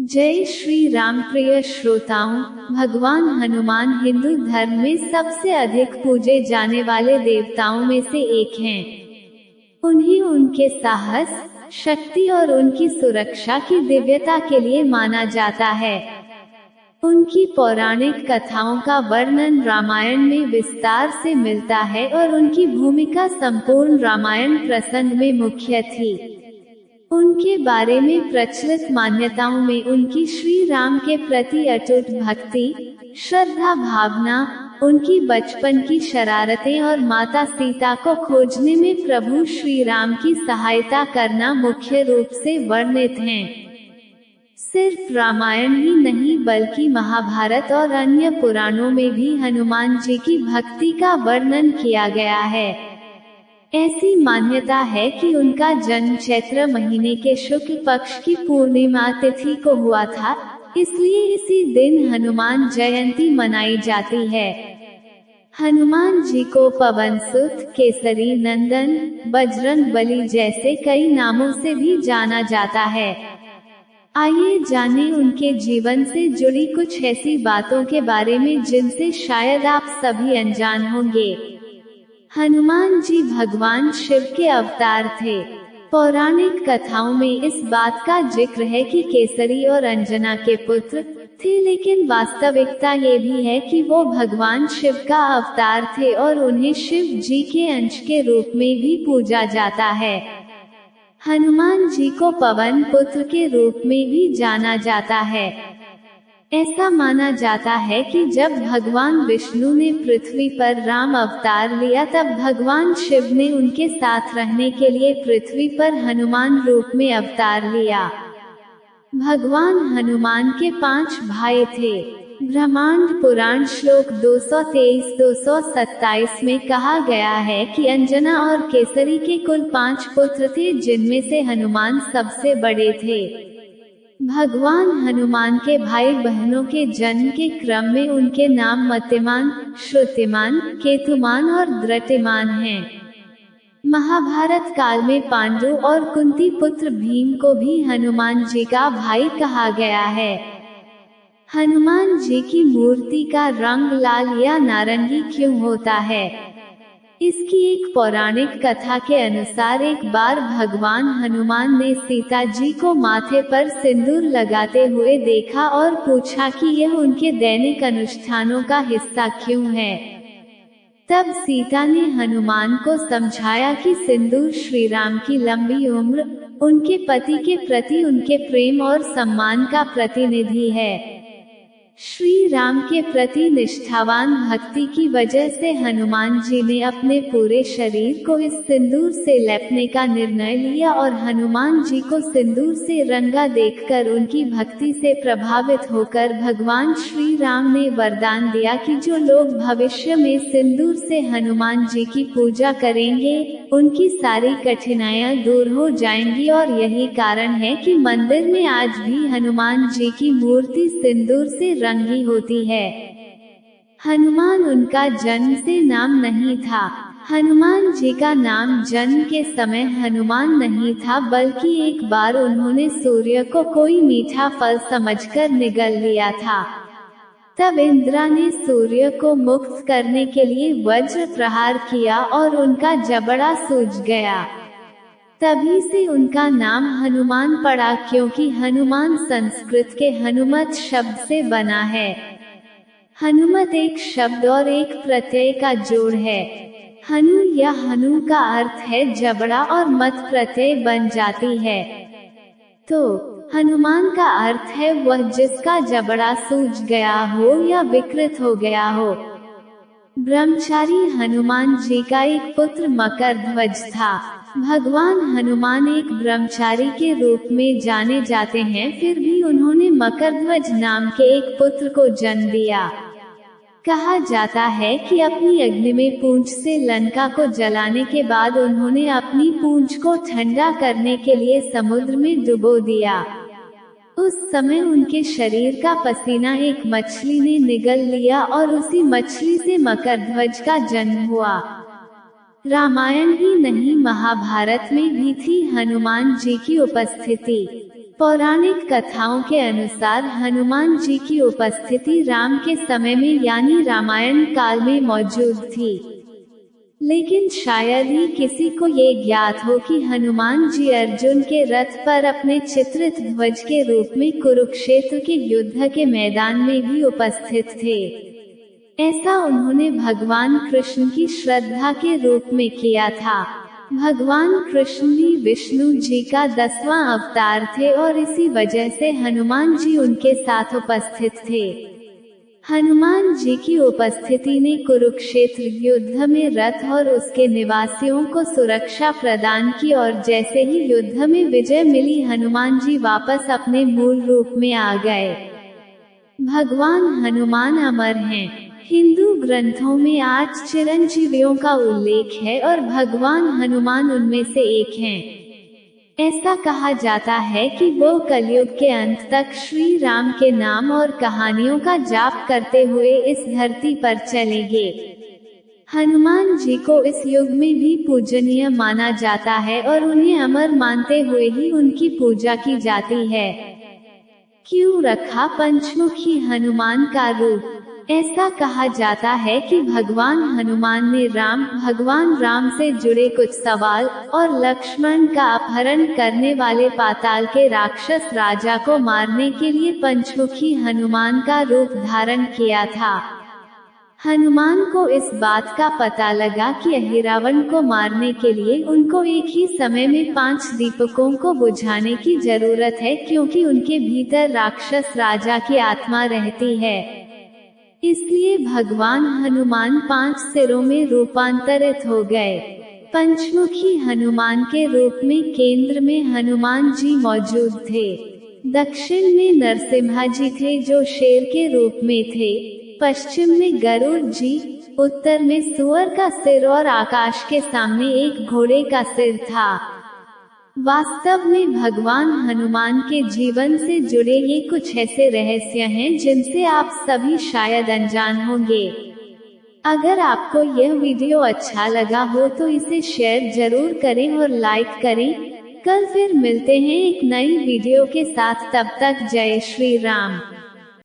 जय श्री राम। प्रिय श्रोताओं, भगवान हनुमान हिंदू धर्म में सबसे अधिक पूजे जाने वाले देवताओं में से एक हैं। उन्हें उनके साहस, शक्ति और उनकी सुरक्षा की दिव्यता के लिए माना जाता है। उनकी पौराणिक कथाओं का वर्णन रामायण में विस्तार से मिलता है और उनकी भूमिका संपूर्ण रामायण प्रसंग में मुख्य थी। उनके बारे में प्रचलित मान्यताओं में उनकी श्री राम के प्रति अटूट भक्ति, श्रद्धा भावना, उनकी बचपन की शरारतें और माता सीता को खोजने में प्रभु श्री राम की सहायता करना मुख्य रूप से वर्णित हैं। सिर्फ रामायण ही नहीं बल्कि महाभारत और अन्य पुराणों में भी हनुमान जी की भक्ति का वर्णन किया गया है। ऐसी मान्यता है कि उनका जन्म चैत्र महीने के शुक्ल पक्ष की पूर्णिमा तिथि को हुआ था, इसलिए इसी दिन हनुमान जयंती मनाई जाती है। हनुमान जी को पवन सुत, केसरी नंदन, बजरंग बली जैसे कई नामों से भी जाना जाता है। आइए जानें उनके जीवन से जुड़ी कुछ ऐसी बातों के बारे में जिनसे शायद आप सभी अनजान होंगे। हनुमान जी भगवान शिव के अवतार थे। पौराणिक कथाओं में इस बात का जिक्र है कि केसरी और अंजना के पुत्र थे, लेकिन वास्तविकता ये भी है कि वो भगवान शिव का अवतार थे और उन्हें शिव जी के अंश के रूप में भी पूजा जाता है। हनुमान जी को पवन पुत्र के रूप में भी जाना जाता है। ऐसा माना जाता है कि जब भगवान विष्णु ने पृथ्वी पर राम अवतार लिया तब भगवान शिव ने उनके साथ रहने के लिए पृथ्वी पर हनुमान रूप में अवतार लिया। भगवान हनुमान के 5 भाई थे। ब्रह्मांड पुराण श्लोक 223-227 में कहा गया है कि अंजना और केसरी के कुल 5 पुत्र थे, जिनमें से हनुमान सबसे बड़े थे। भगवान हनुमान के भाई बहनों के जन्म के क्रम में उनके नाम मतिमान, श्रुतिमान, केतुमान और धृतिमान हैं। महाभारत काल में पांडु और कुंती पुत्र भीम को भी हनुमान जी का भाई कहा गया है। हनुमान जी की मूर्ति का रंग लाल या नारंगी क्यों होता है? इसकी एक पौराणिक कथा के अनुसार एक बार भगवान हनुमान ने सीता जी को माथे पर सिंदूर लगाते हुए देखा और पूछा कि यह उनके दैनिक अनुष्ठानों का हिस्सा क्यों है। तब सीता ने हनुमान को समझाया कि सिंदूर श्री राम की लंबी उम्र, उनके पति के प्रति उनके प्रेम और सम्मान का प्रतिनिधि है। श्री राम के प्रति निष्ठावान भक्ति की वजह से हनुमान जी ने अपने पूरे शरीर को इस सिंदूर से लेपने का निर्णय लिया और हनुमान जी को सिंदूर से रंगा देखकर उनकी भक्ति से प्रभावित होकर भगवान श्री राम ने वरदान दिया कि जो लोग भविष्य में सिंदूर से हनुमान जी की पूजा करेंगे, उनकी सारी कठिनाइयां दूर हो जाएंगी। और यही कारण है कि मंदिर में आज भी हनुमान जी की मूर्ति सिंदूर से रंगी होती है। हनुमान उनका जन्म से नाम नहीं था। हनुमान जी का नाम जन्म के समय हनुमान नहीं था, बल्कि एक बार उन्होंने सूर्य को कोई मीठा फल समझकर निगल लिया था। तब इंद्र ने सूर्य को मुक्त करने के लिए वज्र प्रहार किया और उनका जबड़ा सूज गया। तभी से उनका नाम हनुमान पड़ा, क्योंकि हनुमान संस्कृत के हनुमत शब्द से बना है। हनुमत एक शब्द और एक प्रत्यय का जोड़ है। हनु या हनु का अर्थ है जबड़ा और मत प्रत्यय बन जाती है। तो हनुमान का अर्थ है वह जिसका जबड़ा सूज गया हो या विकृत हो गया हो। ब्रह्मचारी हनुमान जी का एक पुत्र मकरध्वज था। भगवान हनुमान एक ब्रह्मचारी के रूप में जाने जाते हैं, फिर भी उन्होंने मकरध्वज नाम के एक पुत्र को जन्म दिया। कहा जाता है कि अपनी अग्नि में पूंछ से लंका को जलाने के बाद उन्होंने अपनी पूंछ को ठंडा करने के लिए समुद्र में डुबो दिया। उस समय उनके शरीर का पसीना एक मछली ने निगल लिया और उसी मछली से मकरध्वज का जन्म हुआ। रामायण ही नहीं, महाभारत में भी थी हनुमान जी की उपस्थिति। पौराणिक कथाओं के अनुसार हनुमान जी की उपस्थिति राम के समय में यानी रामायण काल में मौजूद थी, लेकिन शायद ही किसी को ये ज्ञात हो कि हनुमान जी अर्जुन के रथ पर अपने चित्रित ध्वज के रूप में कुरुक्षेत्र के युद्ध के मैदान में भी उपस्थित थे। ऐसा उन्होंने भगवान कृष्ण की श्रद्धा के रूप में किया था। भगवान कृष्ण भी विष्णु जी का 10वां अवतार थे और इसी वजह से हनुमान जी उनके साथ उपस्थित थे। हनुमान जी की उपस्थिति ने कुरुक्षेत्र युद्ध में रथ और उसके निवासियों को सुरक्षा प्रदान की और जैसे ही युद्ध में विजय मिली हनुमान जी वापस अपने मूल रूप में आ गए। भगवान हनुमान अमर हैं। हिंदू ग्रंथों में 8 चिरंजीवियों का उल्लेख है और भगवान हनुमान उनमें से एक हैं। ऐसा कहा जाता है कि वो कलयुग के अंत तक श्री राम के नाम और कहानियों का जाप करते हुए इस धरती पर चलेंगे। हनुमान जी को इस युग में भी पूजनीय माना जाता है और उन्हें अमर मानते हुए ही उनकी पूजा की जाती है। क्यों रखा पंचमुखी हनुमान का रूप? ऐसा कहा जाता है कि भगवान हनुमान ने भगवान राम से जुड़े कुछ सवाल और लक्ष्मण का अपहरण करने वाले पाताल के राक्षस राजा को मारने के लिए पंचमुखी हनुमान का रूप धारण किया था। हनुमान को इस बात का पता लगा कि अहिरावण को मारने के लिए उनको एक ही समय में 5 दीपकों को बुझाने की जरूरत है, क्योंकि उनके भीतर राक्षस राजा की आत्मा रहती है। इसलिए भगवान हनुमान 5 सिरों में रूपांतरित हो गए। पंचमुखी हनुमान के रूप में केंद्र में हनुमान जी मौजूद थे। दक्षिण में नरसिम्हा जी थे जो शेर के रूप में थे। पश्चिम में गरुड़ जी, उत्तर में सुअर का सिर और आकाश के सामने एक घोड़े का सिर था। वास्तव में भगवान हनुमान के जीवन से जुड़े ये कुछ ऐसे रहस्य हैं जिनसे आप सभी शायद अनजान होंगे। अगर आपको यह वीडियो अच्छा लगा हो तो इसे शेयर जरूर करें और लाइक करें। कल फिर मिलते हैं एक नई वीडियो के साथ, तब तक जय श्री राम।